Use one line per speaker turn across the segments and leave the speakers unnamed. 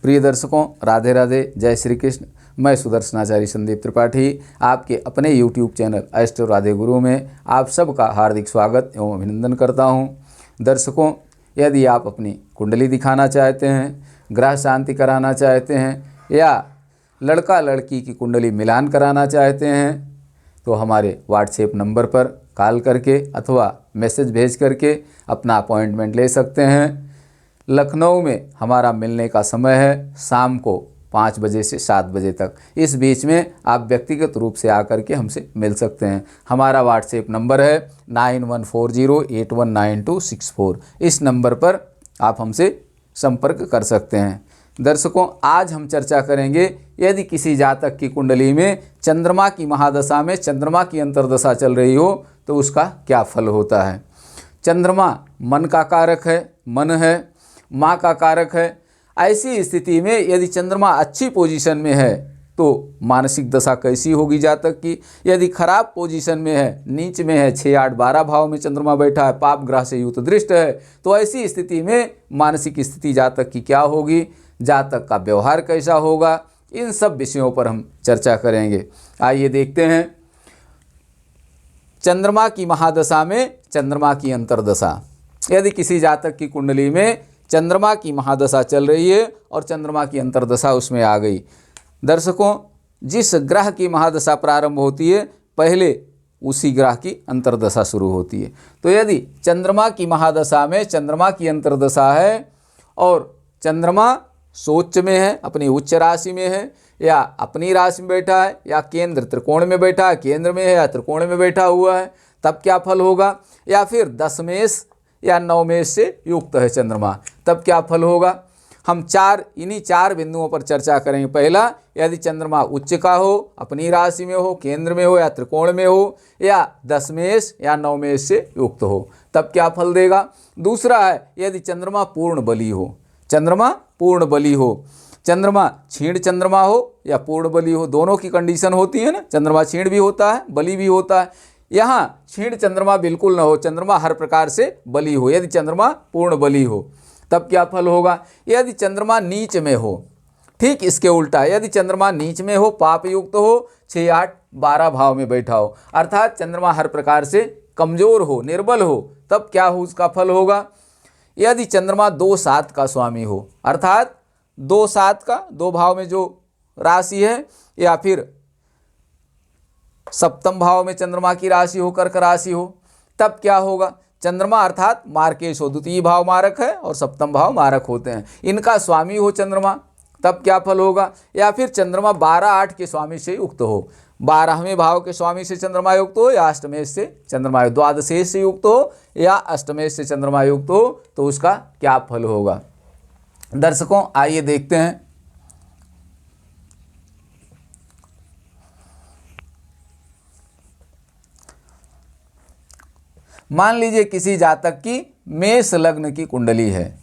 प्रिय दर्शकों, राधे राधे, जय श्री कृष्ण। मैं सुदर्शनाचार्य संदीप त्रिपाठी आपके अपने YouTube चैनल एस्ट्रो राधे गुरु में आप सबका हार्दिक स्वागत एवं अभिनंदन करता हूं। दर्शकों, यदि आप अपनी कुंडली दिखाना चाहते हैं, ग्रह शांति कराना चाहते हैं या लड़का लड़की की कुंडली मिलान कराना चाहते हैं तो हमारे व्हाट्सएप नंबर पर कॉल करके अथवा मैसेज भेज करके अपना अपॉइंटमेंट ले सकते हैं। लखनऊ में हमारा मिलने का समय है शाम को 5 बजे से 7 बजे तक। इस बीच में आप व्यक्तिगत रूप से आकर के हमसे मिल सकते हैं। हमारा व्हाट्सएप नंबर है 9140819264। इस नंबर पर आप हमसे संपर्क कर सकते हैं। दर्शकों, आज हम चर्चा करेंगे यदि किसी जातक की कुंडली में चंद्रमा की महादशा में चंद्रमा की अंतर्दशा चल रही हो तो उसका क्या फल होता है। चंद्रमा मन का कारक है, मन है, माँ का कारक है। ऐसी स्थिति में यदि चंद्रमा अच्छी पोजीशन में है तो मानसिक दशा कैसी होगी जातक की। यदि खराब पोजीशन में है, नीच में है, 6, 8, 12 भाव में चंद्रमा बैठा है, पाप ग्रह से युत दृष्ट है, तो ऐसी स्थिति में मानसिक स्थिति जातक की क्या होगी, जातक का व्यवहार कैसा होगा, इन सब विषयों पर हम चर्चा करेंगे। आइए देखते हैं चंद्रमा की महादशा में चंद्रमा की अंतर्दशा। यदि किसी जातक की कुंडली में चंद्रमा की महादशा चल रही है और चंद्रमा की अंतर्दशा उसमें आ गई। दर्शकों, जिस ग्रह की महादशा प्रारंभ होती है पहले उसी ग्रह की अंतर्दशा शुरू होती है। तो यदि चंद्रमा की महादशा में चंद्रमा की अंतर्दशा है और चंद्रमा सोच में है, अपनी उच्च राशि में है या अपनी राशि में बैठा है या केंद्र त्रिकोण में बैठा है, केंद्र में है या त्रिकोण में बैठा हुआ है, तब क्या फल होगा। या फिर दशमेश या नवमेश से युक्त है चंद्रमा, तब क्या फल होगा। हम इन्हीं चार बिंदुओं पर चर्चा करेंगे। पहला, यदि चंद्रमा उच्च का हो, अपनी राशि में हो, केंद्र में हो या त्रिकोण में हो या दशमेश या नवमेश से युक्त हो, तब क्या फल देगा। दूसरा है, यदि चंद्रमा पूर्ण बली हो, चंद्रमा पूर्ण बली हो, चंद्रमा क्षीण चंद्रमा हो या पूर्ण बली हो, दोनों की कंडीशन होती है ना। चंद्रमा क्षीण भी होता है, बली भी होता है। यहाँ क्षीण चंद्रमा बिल्कुल न हो, चंद्रमा हर प्रकार से बली हो। यदि चंद्रमा पूर्ण बली हो तब क्या फल होगा। यदि चंद्रमा नीच में हो, ठीक इसके उल्टा, यदि चंद्रमा नीच में हो, पाप युक्त हो, 6, 8, 12 भाव में बैठा हो, अर्थात चंद्रमा हर प्रकार से कमजोर हो, निर्बल हो, तब क्या हो उसका फल होगा। यदि चंद्रमा 2, 7 का स्वामी हो, अर्थात 2, 7 का 2 भाव में जो राशि है या फिर सप्तम भाव में चंद्रमा की राशि हो, कर्क राशि हो, तब क्या होगा। चंद्रमा अर्थात मार्केश हो, द्वितीय भाव मारक है और सप्तम भाव मारक होते हैं, इनका स्वामी हो चंद्रमा, तब क्या फल होगा। या फिर चंद्रमा 12, 8 के स्वामी से युक्त हो, 12वें भाव के स्वामी से चंद्रमा युक्त हो या अष्टमेश से चंद्रमा, द्वादशेश से युक्त हो या अष्टमेश से चंद्रमा युक्त हो, तो उसका क्या फल होगा। दर्शकों, आइए देखते हैं। मान लीजिए किसी जातक की मेष लग्न की कुंडली है,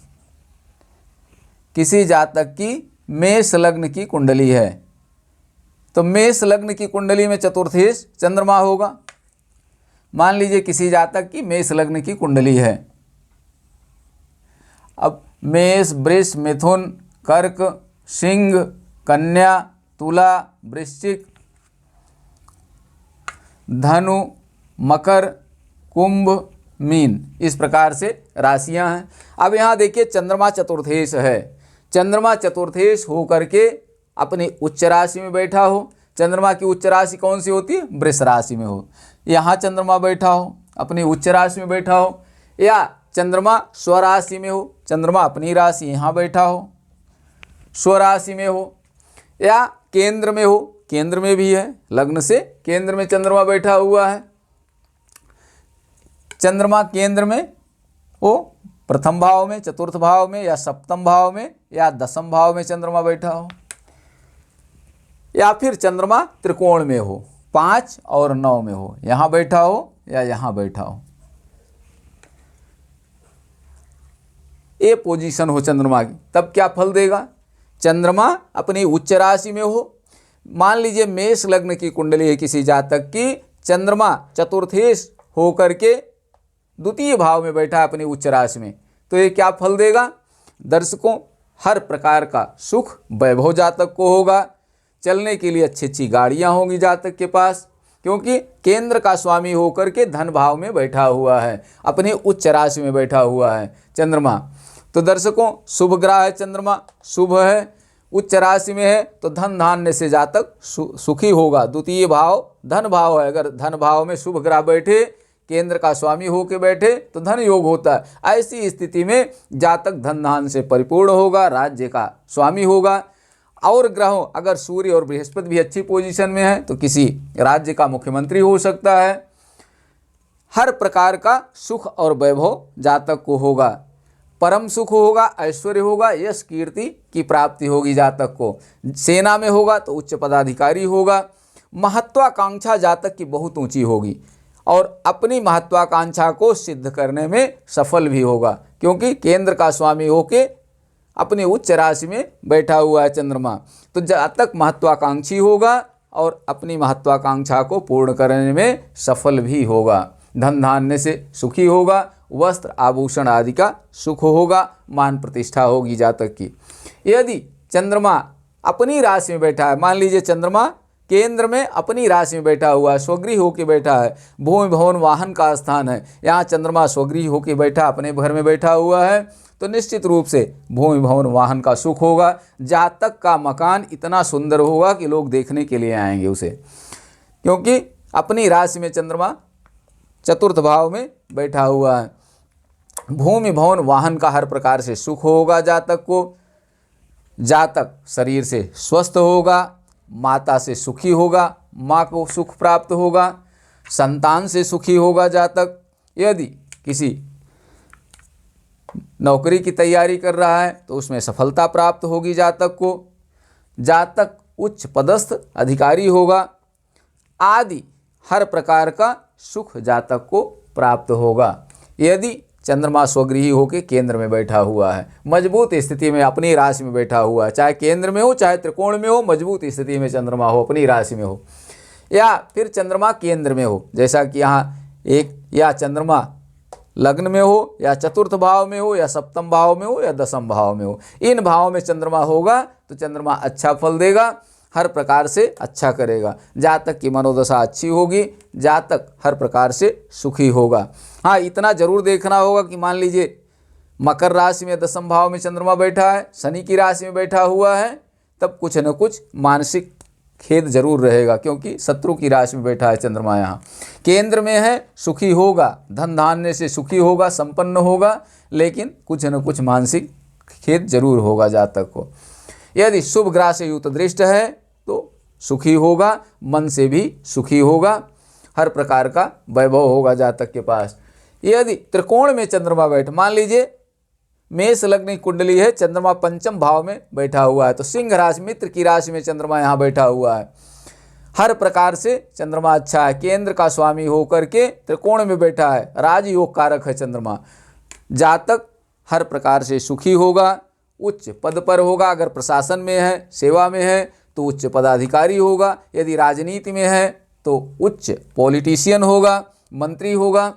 किसी जातक की मेष लग्न की कुंडली है, तो मेष लग्न की कुंडली में चतुर्थेश चंद्रमा होगा। मान लीजिए किसी जातक की मेष लग्न की कुंडली है। अब मेष, वृष, मिथुन, कर्क, सिंह, कन्या, तुला, वृश्चिक, धनु, मकर, कुंभ, मीन, इस प्रकार से राशियां हैं। अब यहाँ देखिए चंद्रमा चतुर्थेश है, चंद्रमा चतुर्थेश हो करके अपनी उच्च राशि में बैठा हो। चंद्रमा की उच्च राशि कौन सी होती है, वृष राशि में हो। यहाँ चंद्रमा बैठा हो, अपनी उच्च राशि में बैठा हो, या चंद्रमा स्वराशि में हो, चंद्रमा अपनी राशि यहाँ बैठा हो, स्वराशि में हो, या केंद्र में हो, केंद्र में भी है, लग्न से केंद्र में चंद्रमा बैठा हुआ है। चंद्रमा केंद्र में हो, प्रथम भाव में, चतुर्थ भाव में या सप्तम भाव में या दसम भाव में चंद्रमा बैठा हो, या फिर चंद्रमा त्रिकोण में हो, 5 और 9 में हो, यहाँ बैठा हो या यहाँ बैठा हो, ये पोजीशन हो चंद्रमा की, तब क्या फल देगा। चंद्रमा अपनी उच्च राशि में हो, मान लीजिए मेष लग्न की कुंडली है किसी जातक की, चंद्रमा चतुर्थेश हो करके द्वितीय भाव में बैठा है अपनी उच्च राशि में, तो ये क्या फल देगा। दर्शकों, हर प्रकार का सुख वैभव जातक को होगा। चलने के लिए अच्छी अच्छी गाड़ियाँ होंगी जातक के पास, क्योंकि केंद्र का स्वामी होकर के धन भाव में बैठा हुआ है, अपनी उच्च राशि में बैठा हुआ है चंद्रमा। तो दर्शकों, शुभ ग्रह है चंद्रमा, शुभ है, उच्च राशि में है, तो धन धान्य से जातक सुखी होगा। द्वितीय भाव धन भाव है, अगर धन भाव में शुभ ग्रह बैठे, केंद्र का स्वामी होके बैठे तो धन योग होता है। ऐसी स्थिति में जातक धन धान्य से परिपूर्ण होगा, राज्य का स्वामी होगा। और ग्रहों, अगर सूर्य और बृहस्पति भी अच्छी पोजीशन में है तो किसी राज्य का मुख्यमंत्री हो सकता है। हर प्रकार का सुख और वैभव जातक को होगा, परम सुख होगा, ऐश्वर्य होगा, यश कीर्ति की प्राप्ति होगी जातक को। सेना में होगा तो उच्च पदाधिकारी होगा। महत्वाकांक्षा जातक की बहुत ऊंची होगी और अपनी महत्वाकांक्षा को सिद्ध करने में सफल भी होगा, क्योंकि केंद्र का स्वामी होके अपनी उच्च राशि में बैठा हुआ है चंद्रमा। तो जातक महत्वाकांक्षी होगा और अपनी महत्वाकांक्षा को पूर्ण करने में सफल भी होगा। धन धान्य से सुखी होगा, वस्त्र आभूषण आदि का सुख होगा, मान प्रतिष्ठा होगी जातक की। यदि चंद्रमा अपनी राशि में बैठा है, मान लीजिए चंद्रमा केंद्र में अपनी राशि में बैठा हुआ है, स्वगृह होकर बैठा है, भूमि भवन वाहन का स्थान है, यहाँ चंद्रमा स्वगृह होकर बैठा, अपने घर में बैठा हुआ है, तो निश्चित रूप से भूमि भवन वाहन का सुख होगा। जातक का मकान इतना सुंदर होगा कि लोग देखने के लिए आएंगे उसे, क्योंकि अपनी राशि में चंद्रमा चतुर्थ भाव में बैठा हुआ है। भूमि भवन वाहन का हर प्रकार से सुख होगा जातक को। जातक शरीर से स्वस्थ होगा, माता से सुखी होगा, माँ को सुख प्राप्त होगा, संतान से सुखी होगा जातक। यदि किसी नौकरी की तैयारी कर रहा है तो उसमें सफलता प्राप्त होगी जातक को। जातक उच्च पदस्थ अधिकारी होगा आदि हर प्रकार का सुख जातक को प्राप्त होगा। यदि चंद्रमा स्वगृही होकर केंद्र में बैठा हुआ है, मजबूत स्थिति में अपनी राशि में बैठा हुआ है, चाहे केंद्र में हो चाहे त्रिकोण में हो, मजबूत स्थिति में चंद्रमा हो, अपनी राशि में हो, या फिर चंद्रमा केंद्र में हो, जैसा कि यहाँ एक, या चंद्रमा लग्न में हो, या चतुर्थ भाव में हो, या सप्तम भाव में हो, या दसम भाव में हो, इन भावों में चंद्रमा होगा तो चंद्रमा अच्छा फल देगा, हर प्रकार से अच्छा करेगा। जातक की मनोदशा अच्छी होगी, जातक हर प्रकार से सुखी होगा। हाँ, इतना जरूर देखना होगा कि मान लीजिए मकर राशि में दसम भाव में चंद्रमा बैठा है, शनि की राशि में बैठा हुआ है, तब कुछ न कुछ मानसिक खेद जरूर रहेगा, क्योंकि शत्रु की राशि में बैठा है चंद्रमा। यहाँ केंद्र में है, सुखी होगा, धन धान्य से सुखी होगा, संपन्न होगा, लेकिन कुछ न कुछ मानसिक खेद जरूर होगा जातक को। यदि शुभ ग्रह से युक्त दृष्ट है तो सुखी होगा, मन से भी सुखी होगा, हर प्रकार का वैभव होगा जातक के पास। यदि त्रिकोण में चंद्रमा बैठे, मान लीजिए मेष लग्न कुंडली है, चंद्रमा पंचम भाव में बैठा हुआ है, तो सिंह राशि मित्र की राशि में चंद्रमा यहाँ बैठा हुआ है, हर प्रकार से चंद्रमा अच्छा है। केंद्र का स्वामी होकर के त्रिकोण में बैठा है, राजयोग कारक है चंद्रमा। जातक हर प्रकार से सुखी होगा, उच्च पद पर होगा, अगर प्रशासन में है, सेवा में है तो उच्च पदाधिकारी होगा, यदि राजनीति में है तो उच्च पॉलिटिशियन होगा, मंत्री होगा।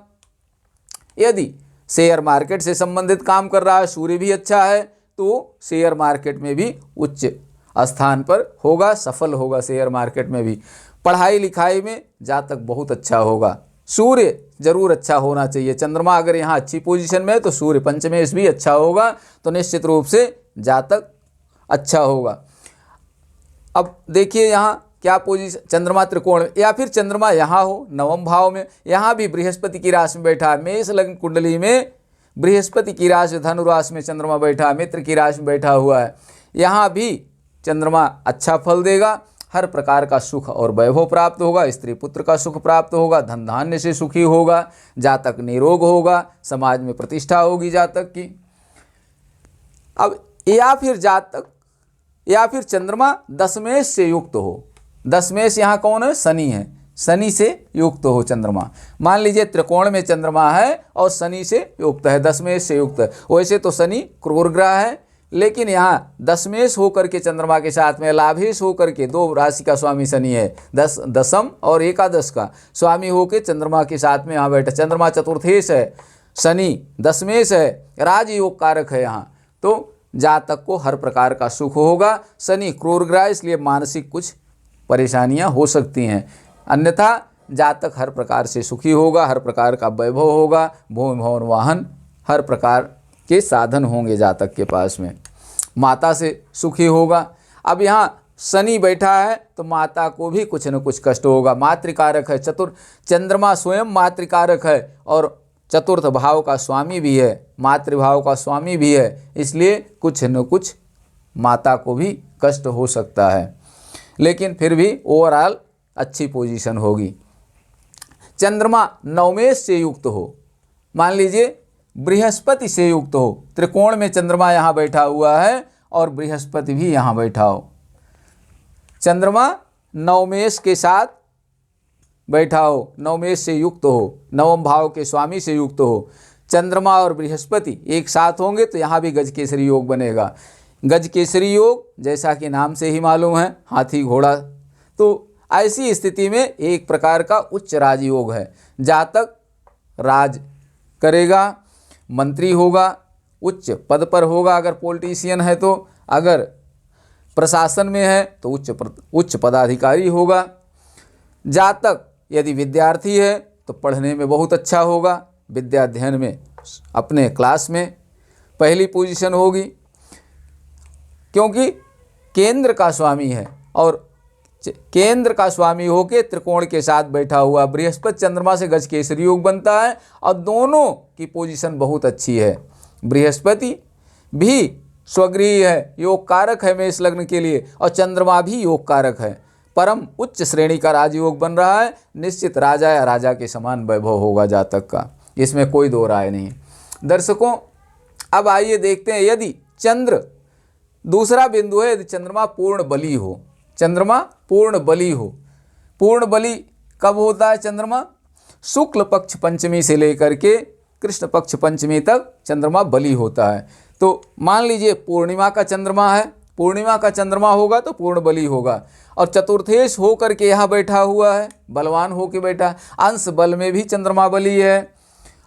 यदि शेयर मार्केट से संबंधित काम कर रहा है, सूर्य भी अच्छा है, तो शेयर मार्केट में भी उच्च स्थान पर होगा, सफल होगा शेयर मार्केट में भी। पढ़ाई लिखाई में जातक बहुत अच्छा होगा, सूर्य जरूर अच्छा होना चाहिए। चंद्रमा अगर यहाँ अच्छी पोजीशन में है तो सूर्य पंचमेश भी अच्छा होगा, तो निश्चित रूप से जातक अच्छा होगा। अब देखिए यहाँ क्या पोजीशन, चंद्रमा त्रिकोण, या फिर चंद्रमा यहाँ हो नवम भाव में, यहाँ भी बृहस्पति की राशि में बैठा है। मेष लग्न कुंडली में बृहस्पति की राशि धनु राशि में चंद्रमा बैठा है, मित्र की राशि में बैठा हुआ है, यहाँ भी चंद्रमा अच्छा फल देगा, हर प्रकार का सुख और वैभव प्राप्त होगा, स्त्री पुत्र का सुख प्राप्त होगा, धन धान्य से सुखी होगा, जातक निरोग होगा, समाज में प्रतिष्ठा होगी जातक की। अब या फिर चंद्रमा दशमेश से युक्त हो, दशमेश यहाँ कौन है, शनि है, शनि से युक्त हो चंद्रमा। मान लीजिए त्रिकोण में चंद्रमा है और शनि से युक्त है, दशमेश से युक्त है। वैसे तो शनि क्रूर ग्रह है, लेकिन यहाँ दशमेश होकर के चंद्रमा के साथ में लाभेश होकर के, दो राशि का स्वामी शनि है, दसम और एकादश का स्वामी होकर चंद्रमा के साथ में यहाँ बैठा। चंद्रमा चतुर्थेश है, शनि दशमेश है, राजयोग कारक है यहाँ, तो जातक को हर प्रकार का सुख होगा। शनि क्रूर ग्रह, इसलिए मानसिक कुछ परेशानियां हो सकती हैं, अन्यथा जातक हर प्रकार से सुखी होगा, हर प्रकार का वैभव होगा, भूमि भवन वाहन हर प्रकार के साधन होंगे जातक के पास में। माता से सुखी होगा। अब यहाँ शनि बैठा है तो माता को भी कुछ न कुछ कष्ट होगा। मातृकारक है, चंद्रमा स्वयं मातृकारक है और चतुर्थ भाव का स्वामी भी है, मातृभाव का स्वामी भी है, इसलिए कुछ न कुछ माता को भी कष्ट हो सकता है, लेकिन फिर भी ओवरऑल अच्छी पोजीशन होगी। चंद्रमा नवमेश से युक्त हो, मान लीजिए बृहस्पति से युक्त हो, त्रिकोण में चंद्रमा यहाँ बैठा हुआ है और बृहस्पति भी यहाँ बैठा हो, चंद्रमा नवमेश के साथ बैठा हो, नवमेश से युक्त हो, नवम भाव के स्वामी से युक्त हो, चंद्रमा और बृहस्पति एक साथ होंगे तो यहाँ भी गजकेसरी योग बनेगा। गजकेसरी योग जैसा कि नाम से ही मालूम है, हाथी घोड़ा, तो ऐसी स्थिति में एक प्रकार का उच्च राजयोग है। जातक राज करेगा, मंत्री होगा, उच्च पद पर होगा अगर पॉलिटिशियन है तो, अगर प्रशासन में है तो उच्च पदाधिकारी होगा। जातक यदि विद्यार्थी है तो पढ़ने में बहुत अच्छा होगा, विद्या अध्ययन में अपने क्लास में पहली पोजीशन होगी, क्योंकि केंद्र का स्वामी है और केंद्र का स्वामी होके त्रिकोण के साथ बैठा हुआ। बृहस्पति चंद्रमा से गजकेसरी योग बनता है और दोनों की पोजीशन बहुत अच्छी है। बृहस्पति भी स्वगृही है, योग कारक है मेष लग्न के लिए, और चंद्रमा भी योग कारक है, परम उच्च श्रेणी का राजयोग बन रहा है। निश्चित राजा या राजा के समान वैभव होगा जातक का, इसमें कोई दो राय नहीं। दर्शकों, अब आइए देखते हैं, यदि चंद्र, दूसरा बिंदु है, यदि चंद्रमा पूर्ण बली हो, चंद्रमा पूर्ण बली हो। पूर्ण बली कब होता है चंद्रमा? शुक्ल पक्ष पंचमी से लेकर के कृष्ण पक्ष पंचमी तक चंद्रमा बली होता है। तो मान लीजिए पूर्णिमा का चंद्रमा है, पूर्णिमा का चंद्रमा होगा तो पूर्ण बली होगा, और चतुर्थेश हो करके यहाँ बैठा हुआ है, बलवान होके बैठा, अंश बल में भी चंद्रमा बली है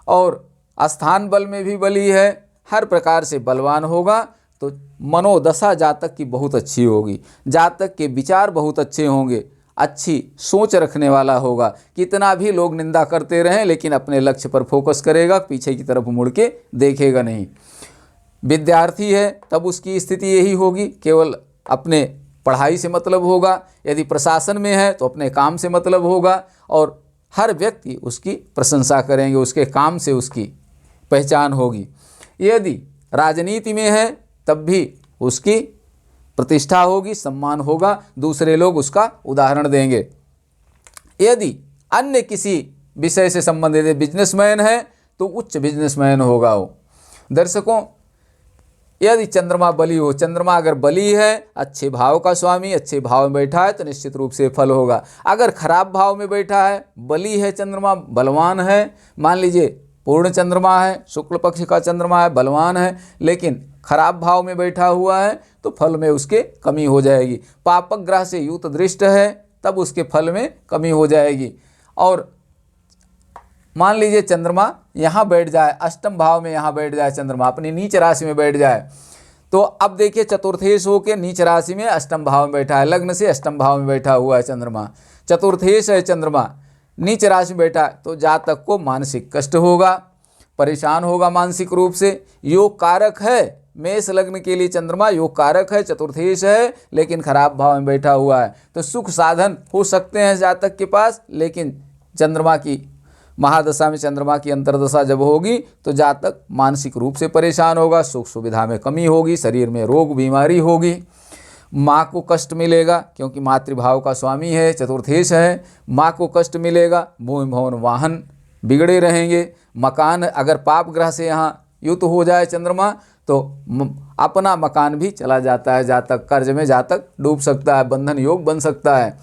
और स्थान बल में भी बली है, हर प्रकार से बलवान होगा। तो मनोदशा जातक की बहुत अच्छी होगी, जातक के विचार बहुत अच्छे होंगे, अच्छी सोच रखने वाला होगा। कितना भी लोग निंदा करते रहें लेकिन अपने लक्ष्य पर फोकस करेगा, पीछे की तरफ मुड़ के देखेगा नहीं। विद्यार्थी है तब उसकी स्थिति यही होगी, केवल अपने पढ़ाई से मतलब होगा। यदि प्रशासन में है तो अपने काम से मतलब होगा और हर व्यक्ति उसकी प्रशंसा करेंगे, उसके काम से उसकी पहचान होगी। यदि राजनीति में है तब भी उसकी प्रतिष्ठा होगी, सम्मान होगा, दूसरे लोग उसका उदाहरण देंगे। यदि अन्य किसी विषय से संबंधित बिजनेसमैन है तो उच्च बिजनेसमैन होगा वो। दर्शकों, यदि चंद्रमा बली हो, चंद्रमा अगर बली है, अच्छे भाव का स्वामी, अच्छे भाव में बैठा है तो निश्चित रूप से फल होगा। अगर खराब भाव में बैठा है, बली है चंद्रमा, बलवान है, मान लीजिए पूर्ण चंद्रमा है, शुक्ल पक्ष का चंद्रमा है, बलवान है, लेकिन खराब भाव में बैठा हुआ है तो फल में उसके कमी हो जाएगी। पापक ग्रह से युत दृष्ट है तब उसके फल में कमी हो जाएगी। और मान लीजिए चंद्रमा यहाँ बैठ जाए, अष्टम भाव में यहाँ बैठ जाए, चंद्रमा अपनी नीच राशि में बैठ जाए, तो अब देखिए चतुर्थेश होके नीच राशि में अष्टम भाव में बैठा है, लग्न से अष्टम भाव में बैठा हुआ है चंद्रमा, चतुर्थेश है चंद्रमा, नीच राशि में बैठा है, तो जातक को मानसिक कष्ट होगा, परेशान होगा मानसिक रूप से। योग कारक है, मेष लग्न के लिए चंद्रमा योग कारक है, चतुर्थेश है, लेकिन खराब भाव में बैठा हुआ है, तो सुख साधन हो सकते हैं जातक के पास, लेकिन चंद्रमा की महादशा में चंद्रमा की अंतर्दशा जब होगी तो जातक मानसिक रूप से परेशान होगा, सुख सुविधा में कमी होगी, शरीर में रोग बीमारी होगी, माँ को कष्ट मिलेगा क्योंकि मातृभाव का स्वामी है, चतुर्थेश है, माँ को कष्ट मिलेगा, भूमि भवन वाहन बिगड़े रहेंगे, मकान अगर पाप ग्रह से यहाँ युत हो जाए चंद्रमा तो अपना मकान भी चला जाता है, जातक कर्ज में जातक डूब सकता है, बंधन योग बन सकता है,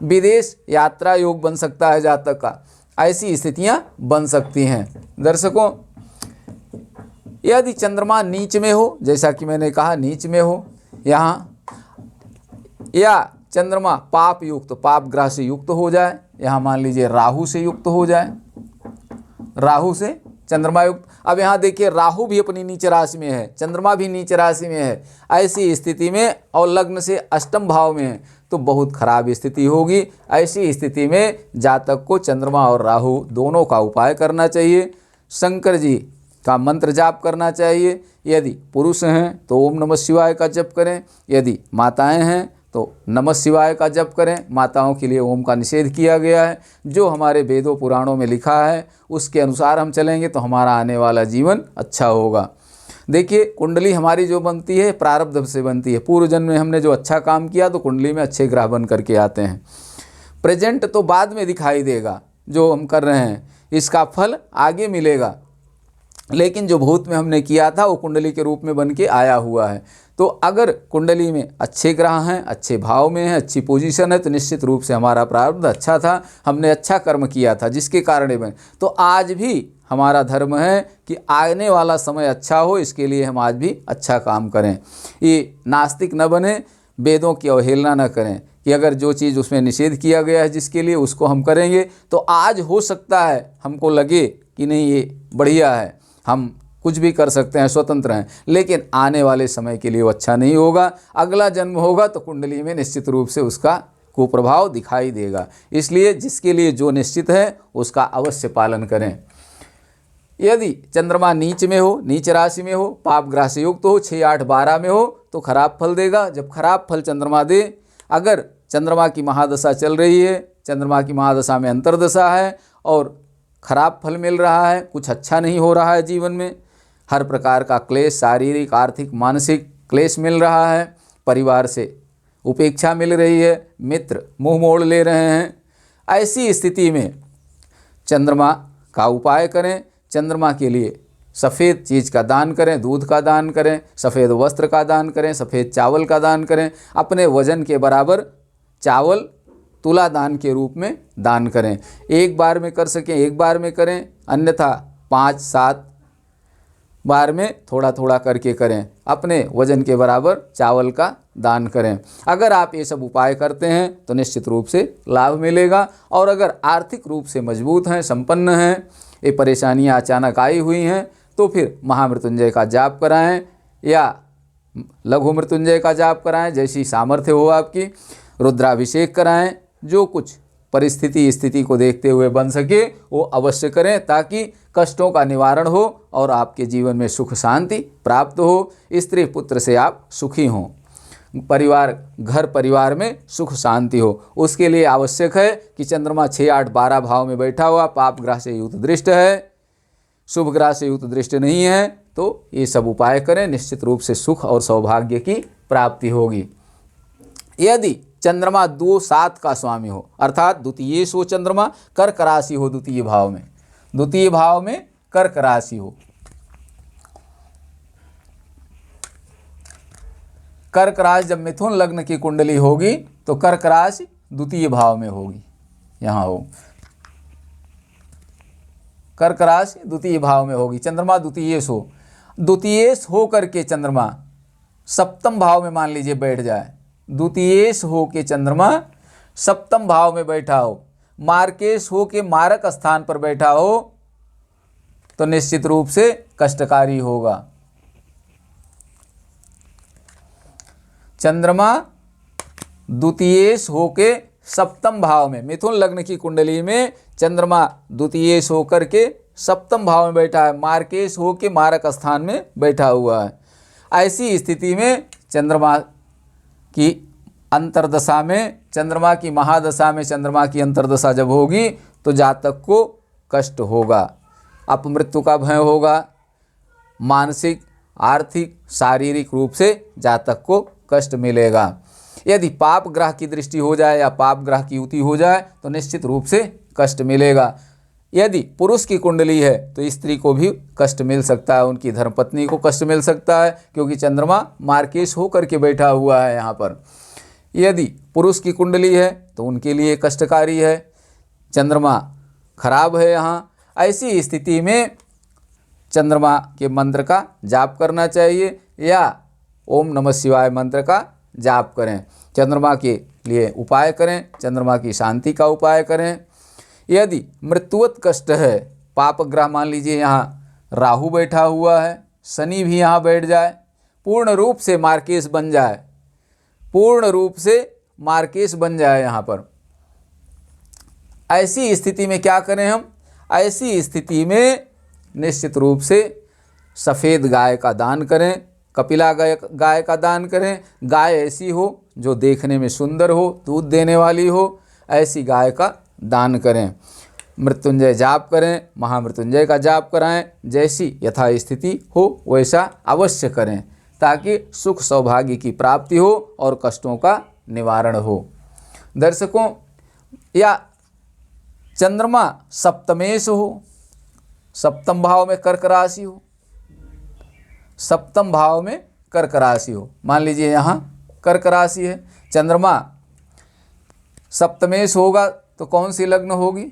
विदेश यात्रा योग बन सकता है जातक का, ऐसी स्थितियां बन सकती हैं। दर्शकों, यदि चंद्रमा नीच में हो, जैसा कि मैंने कहा नीच में हो यहाँ, या चंद्रमा पाप युक्त, पाप ग्रह से युक्त हो जाए, यहाँ मान लीजिए राहु से युक्त हो जाए, राहु से चंद्रमा युक्त। अब यहाँ देखिए राहु भी अपनी नीच राशि में है, चंद्रमा भी नीच राशि में है, ऐसी स्थिति में और लग्न से अष्टम भाव में है तो बहुत खराब स्थिति होगी। ऐसी स्थिति में जातक को चंद्रमा और राहु दोनों का उपाय करना चाहिए। शंकर जी का मंत्र जाप करना चाहिए। यदि पुरुष हैं तो ओम नमः शिवाय का जप करें, यदि माताएं हैं तो नमः शिवाय का जप करें। माताओं के लिए ओम का निषेध किया गया है। जो हमारे वेदों पुराणों में लिखा है उसके अनुसार हम चलेंगे तो हमारा आने वाला जीवन अच्छा होगा। देखिए कुंडली हमारी जो बनती है प्रारब्ध से बनती है। पूर्व जन्म में हमने जो अच्छा काम किया तो कुंडली में अच्छे ग्रह बन करके आते हैं। प्रेजेंट तो बाद में दिखाई देगा, जो हम कर रहे हैं इसका फल आगे मिलेगा, लेकिन जो भूत में हमने किया था वो कुंडली के रूप में बन के आया हुआ है। तो अगर कुंडली में अच्छे ग्रह हैं, अच्छे भाव में है, अच्छी पोजीशन है तो निश्चित रूप से हमारा प्रारब्ध अच्छा था, हमने अच्छा कर्म किया था जिसके कारण बने। तो आज भी हमारा धर्म है कि आने वाला समय अच्छा हो, इसके लिए हम आज भी अच्छा काम करें। ये नास्तिक न बने, वेदों की अवहेलना न करें कि अगर जो चीज़ उसमें निषेध किया गया है जिसके लिए उसको हम करेंगे तो आज हो सकता है हमको लगे कि नहीं ये बढ़िया है, हम कुछ भी कर सकते हैं, स्वतंत्र हैं, लेकिन आने वाले समय के लिए वो अच्छा नहीं होगा। अगला जन्म होगा तो कुंडली में निश्चित रूप से उसका कुप्रभाव दिखाई देगा। इसलिए जिसके लिए जो निश्चित है उसका अवश्य पालन करें। यदि चंद्रमा नीच में हो, नीच राशि में हो, पाप ग्रह से युक्त हो, 6, 8, 12 में हो तो खराब फल देगा। जब खराब फल चंद्रमा दे, अगर चंद्रमा की महादशा चल रही है, चंद्रमा की महादशा में अंतर्दशा है और खराब फल मिल रहा है, कुछ अच्छा नहीं हो रहा है जीवन में, हर प्रकार का क्लेश, शारीरिक, आर्थिक, मानसिक क्लेश मिल रहा है, परिवार से उपेक्षा मिल रही है, मित्र मुंह मोड़ ले रहे हैं, ऐसी स्थिति में चंद्रमा का उपाय करें। चंद्रमा के लिए सफ़ेद चीज़ का दान करें, दूध का दान करें, सफ़ेद वस्त्र का दान करें, सफ़ेद चावल का दान करें। अपने वजन के बराबर चावल तुला दान के रूप में दान करें। एक बार में कर सकें एक बार में करें, अन्यथा 5, 7 बार में थोड़ा थोड़ा करके करें। अपने वजन के बराबर चावल का दान करें। अगर आप ये सब उपाय करते हैं तो निश्चित रूप से लाभ मिलेगा। और अगर आर्थिक रूप से मजबूत हैं, संपन्न हैं, ये परेशानियां अचानक आई हुई हैं तो फिर महामृत्युंजय का जाप कराएं या लघु मृत्युंजय का जाप कराएं, जैसी सामर्थ्य हो आपकी। रुद्राभिषेक कराएं, जो कुछ परिस्थिति स्थिति को देखते हुए बन सके वो अवश्य करें, ताकि कष्टों का निवारण हो और आपके जीवन में सुख शांति प्राप्त हो, स्त्री पुत्र से आप सुखी हों, परिवार घर परिवार में सुख शांति हो। उसके लिए आवश्यक है कि चंद्रमा 6, 8, 12 भाव में बैठा हुआ पाप ग्रह से युक्त दृष्ट है, शुभ ग्रह से युक्त दृष्ट नहीं है, तो ये सब उपाय करें, निश्चित रूप से सुख और सौभाग्य की प्राप्ति होगी। यदि चंद्रमा 2, 7 का स्वामी हो, अर्थात द्वितीय हो, चंद्रमा कर्क राशि हो, द्वितीय भाव में, द्वितीय भाव में कर्क राशि हो, कर्क राशि जब मिथुन लग्न की कुंडली होगी तो कर्क राशि द्वितीय भाव में होगी। यहाँ हो कर्क राशि द्वितीय भाव में होगी, चंद्रमा द्वितीय हो करके चंद्रमा सप्तम भाव में मान लीजिए बैठ जाए, द्वितीय हो के चंद्रमा सप्तम भाव में बैठा हो, मार्केश हो के मारक स्थान पर बैठा हो तो निश्चित रूप से कष्टकारी होगा। चंद्रमा द्वितीय होके सप्तम भाव में, मिथुन लग्न की कुंडली में चंद्रमा द्वितीय होकर के सप्तम भाव में बैठा है, मार्केश होके मारक स्थान में बैठा हुआ है। ऐसी स्थिति में चंद्रमा की अंतर्दशा में, चंद्रमा की महादशा में चंद्रमा की अंतर्दशा जब होगी तो जातक को कष्ट होगा, अपमृत्यु का भय होगा, मानसिक, आर्थिक, शारीरिक रूप से जातक को कष्ट मिलेगा। यदि पाप ग्रह की दृष्टि हो जाए या पाप ग्रह की युति हो जाए तो निश्चित रूप से कष्ट मिलेगा। यदि पुरुष की कुंडली है तो स्त्री को भी कष्ट मिल सकता है, उनकी धर्मपत्नी को कष्ट मिल सकता है, क्योंकि चंद्रमा मार्केश होकर के बैठा हुआ है यहाँ पर। यदि पुरुष की कुंडली है तो उनके लिए कष्टकारी है, चंद्रमा खराब है यहाँ। ऐसी स्थिति में चंद्रमा के मंत्र का जाप करना चाहिए या ओम नमः शिवाय मंत्र का जाप करें। चंद्रमा के लिए उपाय करें, चंद्रमा की शांति का उपाय करें। यदि मृत्युवत कष्ट है, पाप ग्रह मान लीजिए यहाँ राहु बैठा हुआ है, शनि भी यहाँ बैठ जाए, पूर्ण रूप से मार्केश बन जाए, पूर्ण रूप से मार्केश बन जाए यहाँ पर, ऐसी स्थिति में क्या करें हम? ऐसी स्थिति में निश्चित रूप से सफ़ेद गाय का दान करें, कपिला गाय का दान करें। गाय ऐसी हो जो देखने में सुंदर हो, दूध देने वाली हो, ऐसी गाय का दान करें। मृत्युंजय जाप करें, महामृत्युंजय का जाप कराएं, जैसी यथा स्थिति हो वैसा अवश्य करें, ताकि सुख सौभाग्य की प्राप्ति हो और कष्टों का निवारण हो। दर्शकों, या चंद्रमा सप्तमेश हो, सप्तम भाव में कर्क राशि हो, सप्तम भाव में कर्क राशि हो, मान लीजिए यहाँ कर्क राशि है, चंद्रमा सप्तमेश होगा तो कौन सी लग्न होगी?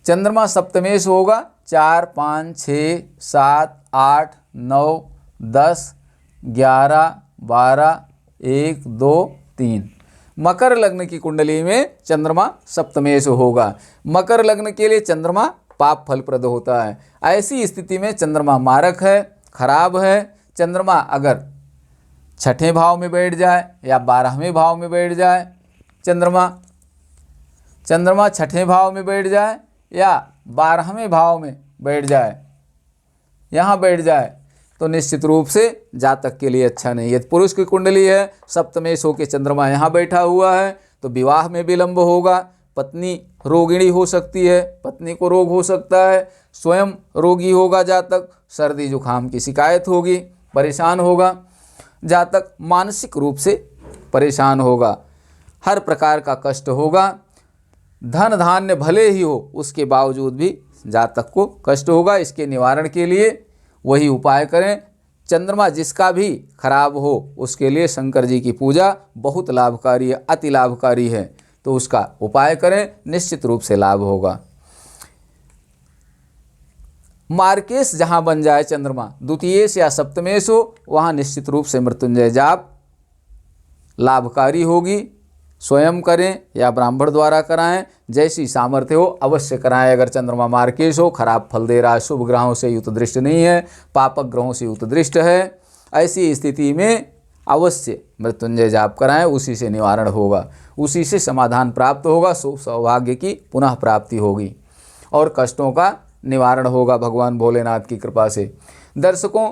चंद्रमा सप्तमेश होगा 4, 5, 6, 7, 8, 9, 10, 11, 12, 1, 2, 3। मकर लग्न की कुंडली में चंद्रमा सप्तमेश होगा। मकर लग्न के लिए चंद्रमा पाप फलप्रद होता है। ऐसी स्थिति में चंद्रमा मारक है, खराब है। चंद्रमा अगर छठे भाव में बैठ जाए या 12वें भाव में बैठ जाए, चंद्रमा छठे भाव में बैठ जाए या 12वें भाव में बैठ जाए, यहाँ बैठ जाए, तो निश्चित रूप से जातक के लिए अच्छा नहीं है। पुरुष की कुंडली है, सप्तमेश होकर चंद्रमा यहाँ बैठा हुआ है, तो विवाह में विलंब होगा, पत्नी रोगिणी हो सकती है, पत्नी को रोग हो सकता है, स्वयं रोगी होगा जातक, सर्दी जुकाम की शिकायत होगी, परेशान होगा जातक, मानसिक रूप से परेशान होगा, हर प्रकार का कष्ट होगा। धन धान्य भले ही हो, उसके बावजूद भी जातक को कष्ट होगा। इसके निवारण के लिए वही उपाय करें। चंद्रमा जिसका भी खराब हो उसके लिए शंकर जी की पूजा बहुत लाभकारी है, अति लाभकारी है, तो उसका उपाय करें, निश्चित रूप से लाभ होगा। मार्केश जहाँ बन जाए चंद्रमा, द्वितीयेश या सप्तमेश हो, वहाँ निश्चित रूप से मृत्युंजय जाप लाभकारी होगी। स्वयं करें या ब्राह्मण द्वारा कराएं, जैसी सामर्थ्य हो अवश्य कराएं। अगर चंद्रमा मार्केश हो, खराब फल दे रहा है, शुभ ग्रहों से युक्त दृष्ट नहीं है, पापक ग्रहों से युक्त दृष्ट है, ऐसी स्थिति में अवश्य मृत्युंजय जाप कराएं, उसी से निवारण होगा, उसी से समाधान प्राप्त होगा, सुख सौभाग्य की पुनः प्राप्ति होगी और कष्टों का निवारण होगा भगवान भोलेनाथ की कृपा से। दर्शकों,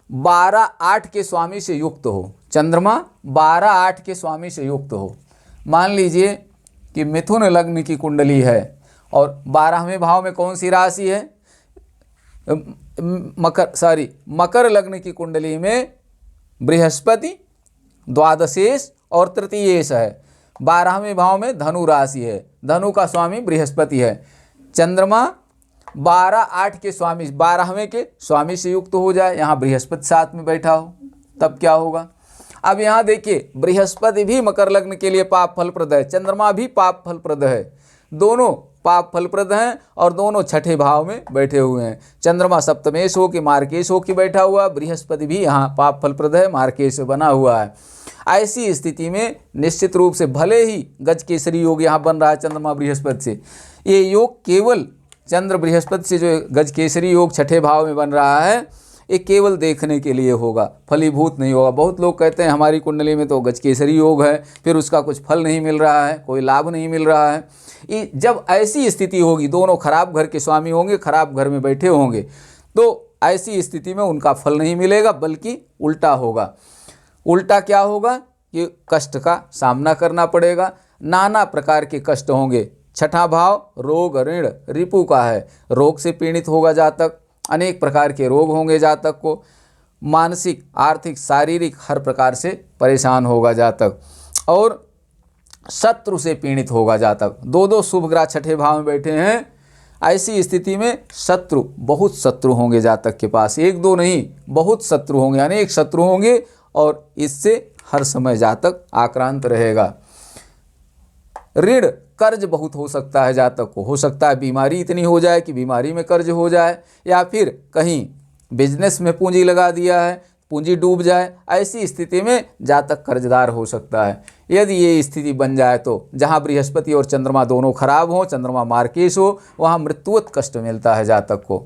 12-8 के स्वामी से युक्त हो, चंद्रमा 12-8 के स्वामी से युक्त हो। मान लीजिए कि मिथुन लग्न की कुंडली है और 12वें भाव में कौन सी राशि है? मकर लग्न की कुंडली में बृहस्पति द्वादशेश और तृतीयेश है। 12वें भाव में धनु राशि है, धनु का स्वामी बृहस्पति है। चंद्रमा 12-8 के स्वामी, 12वें के स्वामी से युक्त हो जाए, यहाँ बृहस्पति साथ में बैठा हो, तब क्या होगा? अब यहाँ देखिए, बृहस्पति भी मकर लग्न के लिए पाप फलप्रद है, चंद्रमा भी पाप फलप्रद है, दोनों पाप फलप्रद हैं और दोनों छठे भाव में बैठे हुए हैं। चंद्रमा सप्तमेश हो कि मार्केश हो कि बैठा हुआ, बृहस्पति भी यहाँ पाप फलप्रद है, मार्केश बना हुआ है। ऐसी स्थिति में निश्चित रूप से भले ही गज केसरी योग यहाँ बन रहा है चंद्रमा बृहस्पति से, ये योग केवल चंद्र बृहस्पति से जो गज केसरी योग छठे भाव में बन रहा है, ये केवल देखने के लिए होगा, फलीभूत नहीं होगा। बहुत लोग कहते हैं हमारी कुंडली में तो गजकेसरी योग है, फिर उसका कुछ फल नहीं मिल रहा है, कोई लाभ नहीं मिल रहा है। जब ऐसी स्थिति होगी, दोनों खराब घर के स्वामी होंगे, खराब घर में बैठे होंगे, तो ऐसी स्थिति में उनका फल नहीं मिलेगा, बल्कि उल्टा होगा। उल्टा क्या होगा कि कष्ट का सामना करना पड़ेगा, नाना प्रकार के कष्ट होंगे। छठा भाव रोग ऋण रिपु का है, रोग से पीड़ित होगा जातक, अनेक प्रकार के रोग होंगे जातक को, मानसिक आर्थिक शारीरिक हर प्रकार से परेशान होगा जातक, और शत्रु से पीड़ित होगा जातक। दो शुभ ग्रह छठे भाव में बैठे हैं, ऐसी स्थिति में शत्रु, बहुत शत्रु होंगे जातक के पास, एक दो नहीं, बहुत शत्रु होंगे, अनेक शत्रु होंगे, और इससे हर समय जातक आक्रांत रहेगा। ऋण कर्ज बहुत हो सकता है जातक को, हो सकता है बीमारी इतनी हो जाए कि बीमारी में कर्ज हो जाए, या फिर कहीं बिजनेस में पूंजी लगा दिया है, पूंजी डूब जाए, ऐसी स्थिति में जातक कर्जदार हो सकता है। यदि ये स्थिति बन जाए तो जहाँ बृहस्पति और चंद्रमा दोनों खराब हो, चंद्रमा मार्केश हो, वहाँ मृत्युवत कष्ट मिलता है जातक को।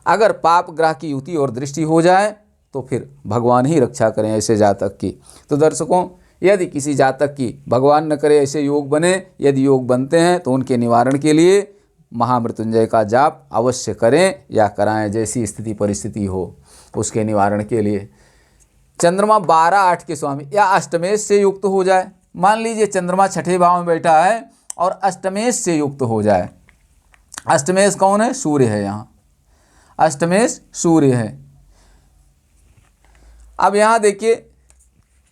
अगर पाप ग्रह की युति और दृष्टि हो जाए तो फिर भगवान ही रक्षा करें ऐसे जातक की। तो दर्शकों, यदि किसी जातक की भगवान न करे ऐसे योग बने, यदि योग बनते हैं तो उनके निवारण के लिए महामृत्युंजय का जाप अवश्य करें या कराएं, जैसी स्थिति परिस्थिति हो उसके निवारण के लिए। चंद्रमा 12-8 के स्वामी या अष्टमेश से युक्त हो जाए। मान लीजिए चंद्रमा छठे भाव में बैठा है और अष्टमेश से युक्त हो जाए। अष्टमेश कौन है? सूर्य है। यहाँ अष्टमेश सूर्य है। अब यहाँ देखिए,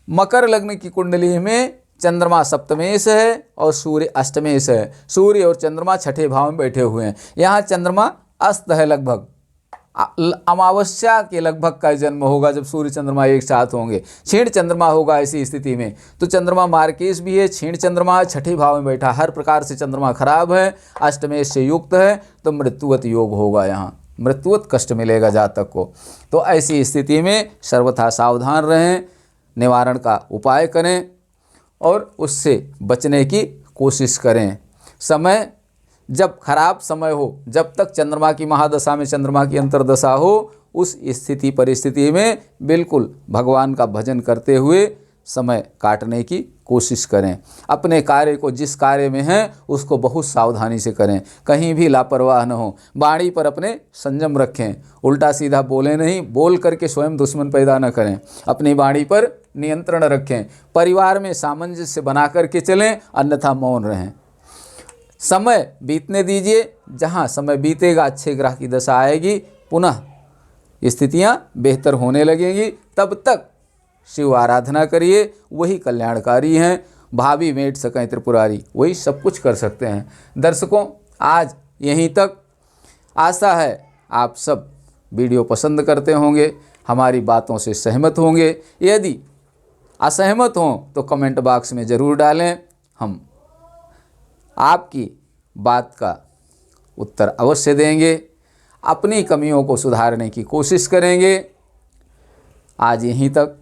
मकर लग्न की कुंडली में चंद्रमा सप्तमेश है और सूर्य अष्टमेश है। सूर्य और चंद्रमा छठे भाव में बैठे हुए हैं। यहाँ चंद्रमा अस्त है, लगभग अमावस्या के लगभग का जन्म होगा जब सूर्य चंद्रमा एक साथ होंगे। क्षीण चंद्रमा होगा ऐसी स्थिति में। तो चंद्रमा मार्केश भी है, क्षीण चंद्रमा छठे भाव में बैठा, हर प्रकार से चंद्रमा खराब है, अष्टमेश से युक्त है, तो मृत्युवत योग होगा। यहाँ मृत्युवत कष्ट मिलेगा जातक को। तो ऐसी स्थिति में सर्वथा सावधान रहें, निवारण का उपाय करें और उससे बचने की कोशिश करें। समय जब खराब समय हो, जब तक चंद्रमा की महादशा में चंद्रमा की अंतर्दशा हो, उस स्थिति परिस्थिति में बिल्कुल भगवान का भजन करते हुए समय काटने की कोशिश करें। अपने कार्य को, जिस कार्य में हैं उसको बहुत सावधानी से करें, कहीं भी लापरवाह न हो। वाणी पर अपने संयम रखें, उल्टा सीधा बोले नहीं, बोल करके स्वयं दुश्मन पैदा न करें। अपनी वाणी पर नियंत्रण रखें। परिवार में सामंजस्य बना करके चलें, अन्यथा मौन रहें। समय बीतने दीजिए, जहाँ समय बीतेगा अच्छे ग्रह की दशा आएगी, पुनः स्थितियाँ बेहतर होने लगेंगी। तब तक शिव आराधना करिए, वही कल्याणकारी हैं। भावी मेट सकें त्रिपुरारी, वही सब कुछ कर सकते हैं। दर्शकों, आज यहीं तक। आशा है आप सब वीडियो पसंद करते होंगे, हमारी बातों से सहमत होंगे। यदि असहमत हों तो कमेंट बॉक्स में ज़रूर डालें, हम आपकी बात का उत्तर अवश्य देंगे, अपनी कमियों को सुधारने की कोशिश करेंगे। आज यहीं तक।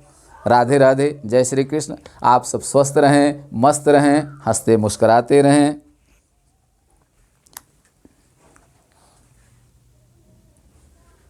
राधे राधे, जय श्री कृष्ण। आप सब स्वस्थ रहें, मस्त रहें, हंसते मुस्कराते रहें।